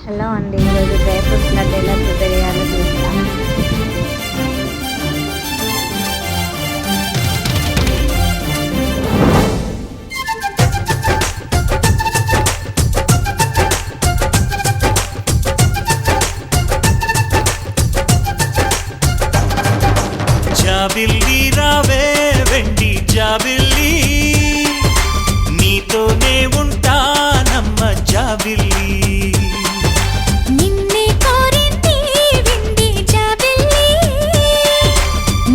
Hello అండి, ఈరోజు dry fruits laddu ఎలా ప్రిపేర్ చేయాలో చూద్దాం. జాబిల్లి రావే వెండి జాబిల్లి, నీతోనే ఉంటానమ్మ జాబిల్లి. నిన్నే కోరింది వెండి జాబిల్లి,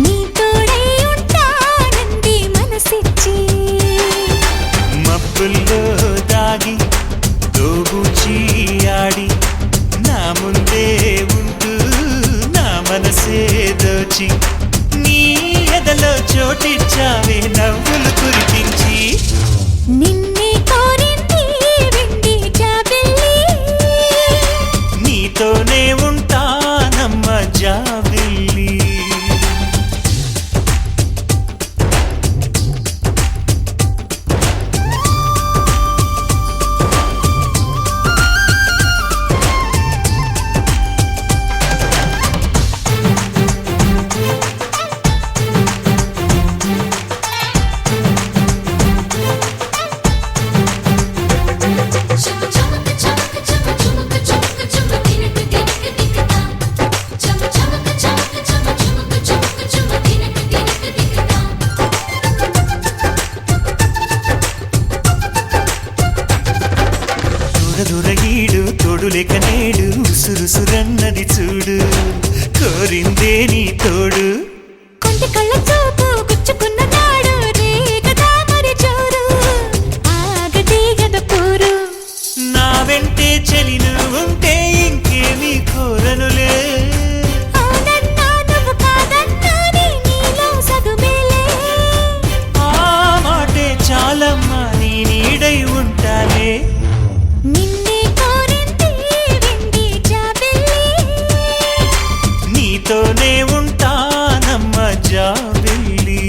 నీ తోడై ఉంటానంది మనసిచ్చి. మబ్బుల్లో దాగి దోబూచి ఆడి నా ముందే ఉంటూ నా మనసే దోచి నీ ఎదలో చోటిచ్చావే నవ్వులు కురిపించి. నిన్నే కోరింది వెండి జాబిల్లి, నీతోనే ఉంటానమ్మ జాబిల్లి. చమ చమక చమక చమ చమక చమక చమ తినక తినక దిక్కతా. చమ చమక చమక చమ చమక చమక చమ తినక తినక దిక్కతా. దూరదూరగీడు తోడు లేక నేడు ఉసురుసురన్నది చూడు, కోరిందే నీ తోడు. కొంటి కళ్ళ చూపు గుచ్చుకున్న నాడు రేగదా మరి జోరు, ఆగదే గద పోరు. నా వెంటే చెలిను ఉంటే ఇంకేమీ కోరనులే. అవునన్నా నువ్వు కాదన్నా నీలో సగుమేలే. ఆ మాటే చాలమ్మా నీ నీడై ఉంటానే. నిన్నే కోరింది వెండి జాబిల్లి, నీతోనే ఉంటానమ్మ జాబిల్లి.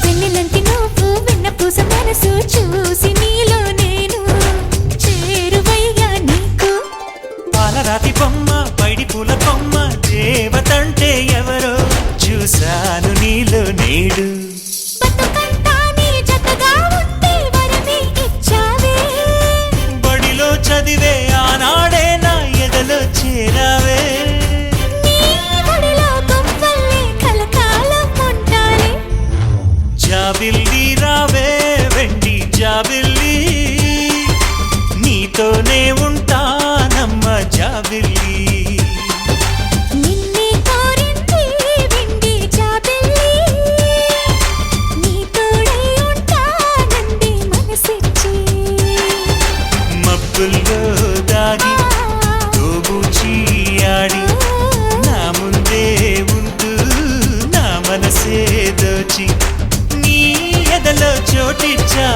వెన్నెలంటి నువ్వు వెన్నపూస మనసు చూసి నీలో నేను చేరువయ్యా నీకు. పాలరాతి బొమ్మ పైడి పూల కొమ్మ దేవతంటే ఎవరో చూశాను నీలో నేడు. బతుకంతా నీ జతగా ఉంటే వరమే ఇచ్చావే. బడిలో చదివే ఆనాడే నా ఎదలో చేరావే. నీ ఒడిలో గువ్వల్లే కలకాలం ఉంటాలే. జాబిల్లి రావే వెండి జాబిల్లి, నీతోనే ఉంటానమ్మ జాబిల్లి. నిన్నే కోరింది వెండి జాబిల్లి, నీ తోడై ఉంటానంది మనసిచ్చి. మబ్బుల్లో దాగి దోబూచి ఆడి నా ముందే ఉంటూ నా మనసే దోచి నీ ఎదలో చోటిచ్చా